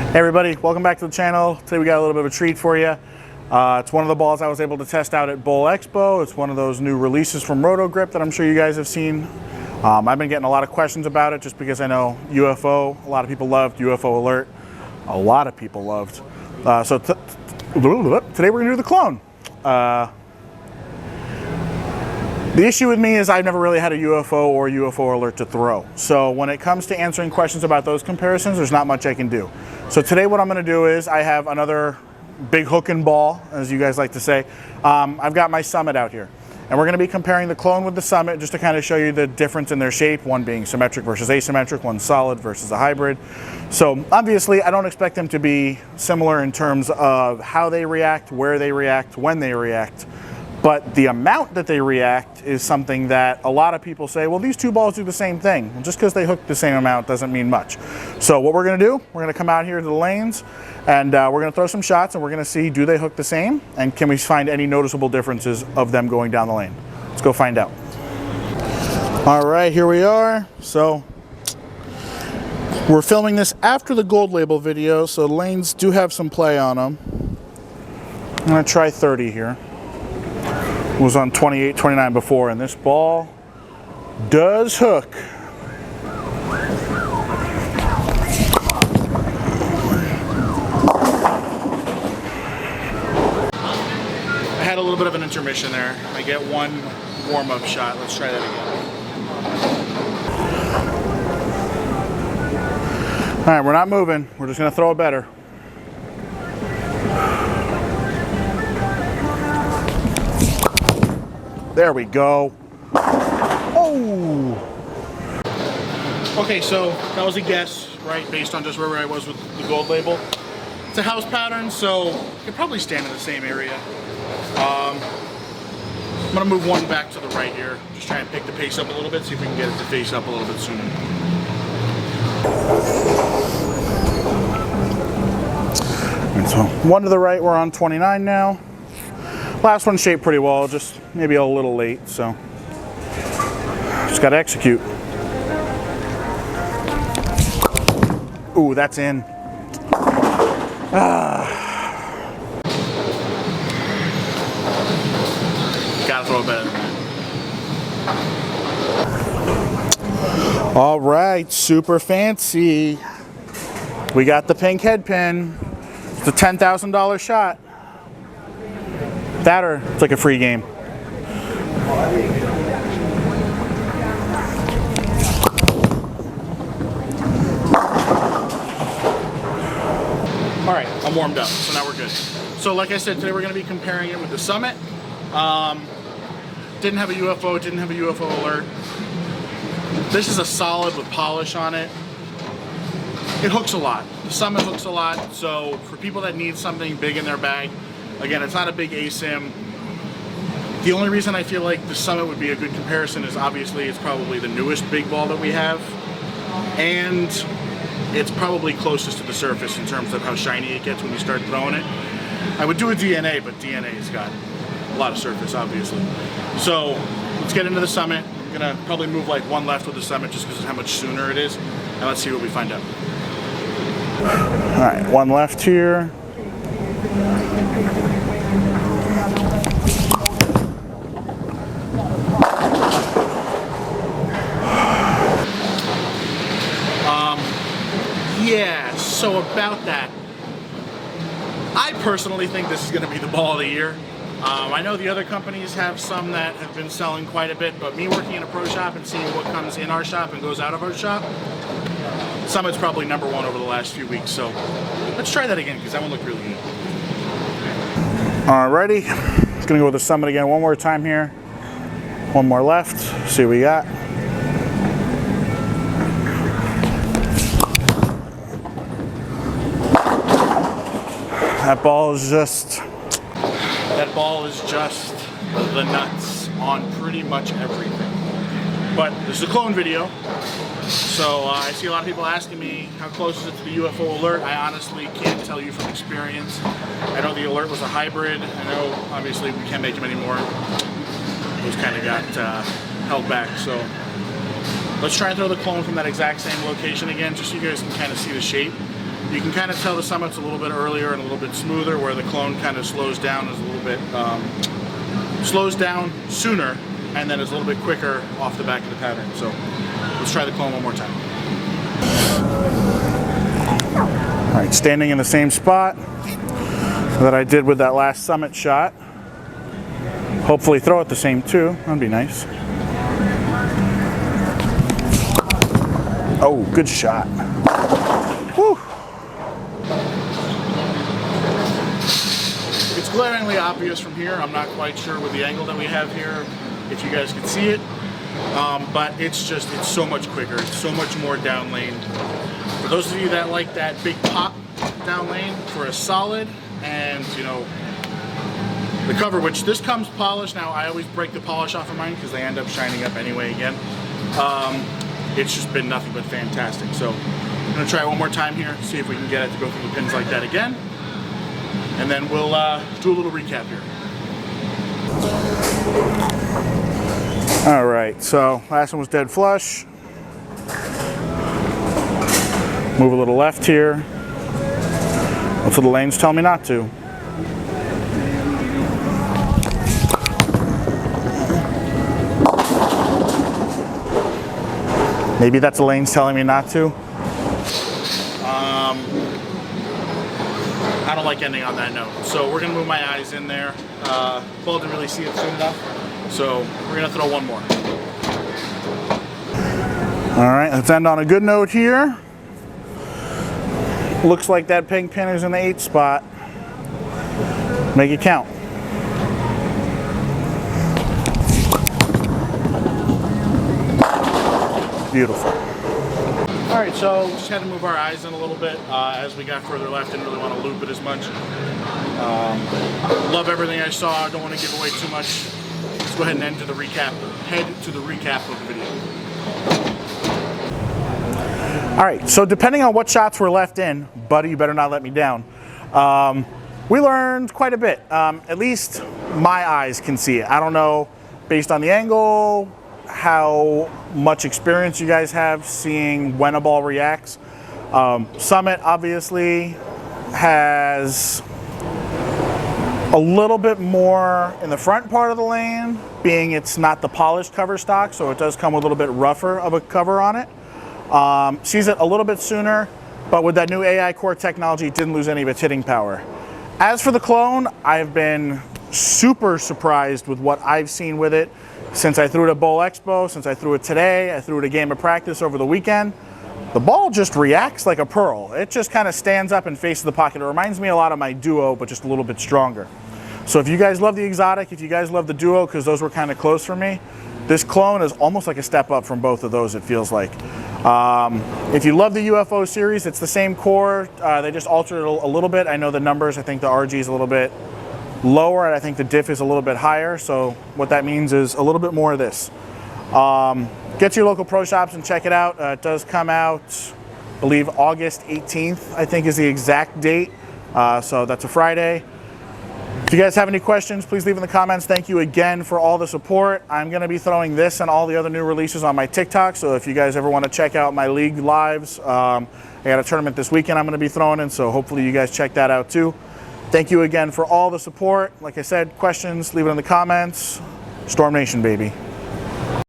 Hey everybody, welcome back to the channel. Today we got a little bit of a treat for you. It's one of the balls I was able to test out at Bowl Expo. It's one of those new releases from Roto-Grip that I'm sure you guys have seen. I've been getting a lot of questions about it just because I know UFO, a lot of people loved UFO Alert. A lot of people loved. So today we're gonna do the clone. The issue with me is I've never really had a UFO or UFO Alert to throw. So when it comes to answering questions about those comparisons, there's not much I can do. So today what I'm gonna do is I have another big hook and ball, as you guys like to say. I've got my Summit out here. And we're gonna be comparing the clone with the Summit just to kind of show you the difference in their shape, one being symmetric versus asymmetric, one solid versus a hybrid. So obviously I don't expect them to be similar in terms of how they react, where they react, when they react. But the amount that they react is something that a lot of people say, well, these two balls do the same thing. Well, just because they hook the same amount doesn't mean much. So what we're gonna do, we're gonna come out here to the lanes and we're gonna throw some shots and we're gonna see, do they hook the same? And can we find any noticeable differences of them going down the lane? Let's go find out. All right, here we are. So we're filming this after the gold label video, so the lanes do have some play on them. I'm gonna try 30 here. Was on 28, 29 before, and this ball does hook. I had a little bit of an intermission there. I get one warm-up shot. Let's try that again. All right, we're not moving. We're just gonna throw it better. There we go. Oh! Okay, so that was a guess, right? Based on just where I was with the gold label. It's a house pattern, so it could probably stand in the same area. I'm gonna move one back to the right here. Just try and pick the pace up a little bit, see if we can get it to face up a little bit sooner. And so one to the right, we're on 29 now. Last one shaped pretty well, just maybe a little late, so just gotta execute. Ooh, that's in. Gotta throw it better than that. All right, super fancy. We got the pink head pin. It's a $10,000 shot. That or it's like a free game. All right, I'm warmed up, so now we're good. So like I said, today we're gonna be comparing it with the Summit. Didn't have a UFO, didn't have a UFO Alert. This is a solid with polish on it. It hooks a lot. The Summit hooks a lot, so for people that need something big in their bag, again, it's not a big ASIM. The only reason I feel like the Summit would be a good comparison is obviously it's probably the newest big ball that we have, and it's probably closest to the surface in terms of how shiny it gets when you start throwing it. I would do a DNA, but DNA's got a lot of surface, obviously. So let's get into the Summit. I'm gonna probably move like one left with the Summit just because of how much sooner it is, and let's see what we find out. All right, one left here. Yeah, so about that, I personally think this is going to be the ball of the year. I know the other companies have some that have been selling quite a bit, but me working in a pro shop and seeing what comes in our shop and goes out of our shop, Summit's probably number one over the last few weeks. So let's try that again because that one looked really good. Alrighty, just gonna go with the Summit again one more time here. One more left, see what we got. That ball is just the nuts on pretty much everything. But this is a clone video, so I see a lot of people asking me how close is it to the UFO Alert. I honestly can't tell you from experience. I know the Alert was a hybrid. I know obviously we can't make them anymore. Those kind of got held back. So let's try and throw the clone from that exact same location again, just so you guys can kind of see the shape. You can kind of tell the Summit's a little bit earlier and a little bit smoother, where the clone kind of slows down, is a little bit slows down sooner, and then is a little bit quicker off the back of the pattern. So let's try the clone one more time. All right, standing in the same spot that I did with that last Summit shot. Hopefully throw it the same too, that'd be nice. Oh, good shot. Whew. It's glaringly obvious from here. I'm not quite sure with the angle that we have here if you guys can see it, but it's so much quicker. It's so much more down lane. For those of you that like that big pop down lane for a solid, and you know, the cover, which this comes polished. Now I always break the polish off of mine because they end up shining up anyway again. It's just been nothing but fantastic. So I'm gonna try it one more time here, see if we can get it to go through the pins like that again. And then we'll do a little recap here. All right, so last one was dead flush. Move a little left here. That's what the lane's telling me not to. Maybe that's the lane's telling me not to. I don't like ending on that note. So we're gonna move my eyes in there. Ball didn't really see it soon enough. So we're gonna throw one more. All right, let's end on a good note here. Looks like that pink pin is in the 8th spot. Make it count. Beautiful. All right, so just had to move our eyes in a little bit as we got further left. Didn't really want to loop it as much. Love everything I saw. Don't want to give away too much. Let's go ahead and head to the recap of the video. All right, so depending on what shots were left in, buddy, you better not let me down. We learned quite a bit. At least my eyes can see it. I don't know, based on the angle, how much experience you guys have seeing when a ball reacts. Summit obviously has a little bit more in the front part of the lane, being it's not the polished cover stock, so it does come with a little bit rougher of a cover on it. Sees it a little bit sooner, but with that new AI core technology, it didn't lose any of its hitting power. As for the clone, I've been super surprised with what I've seen with it since I threw it at Bowl Expo, since I threw it today, I threw it a game of practice over the weekend. The ball just reacts like a pearl. It just kind of stands up and faces the pocket. It reminds me a lot of my Duo, but just a little bit stronger. So if you guys love the exotic, if you guys love the Duo, because those were kind of close for me, this clone is almost like a step up from both of those, it feels like. If you love the UFO series, it's the same core. They just altered it a little bit. I know the numbers, I think the RG is a little bit lower, and I think the diff is a little bit higher. So what that means is a little bit more of this. Get to your local pro shops and check it out. It does come out, I believe, August 18th, I think is the exact date. So that's a Friday. If you guys have any questions, please leave in the comments. Thank you again for all the support. I'm going to be throwing this and all the other new releases on my TikTok. So if you guys ever want to check out my league lives, I got a tournament this weekend I'm going to be throwing in. So hopefully you guys check that out too. Thank you again for all the support. Like I said, questions, leave it in the comments. Storm Nation, baby.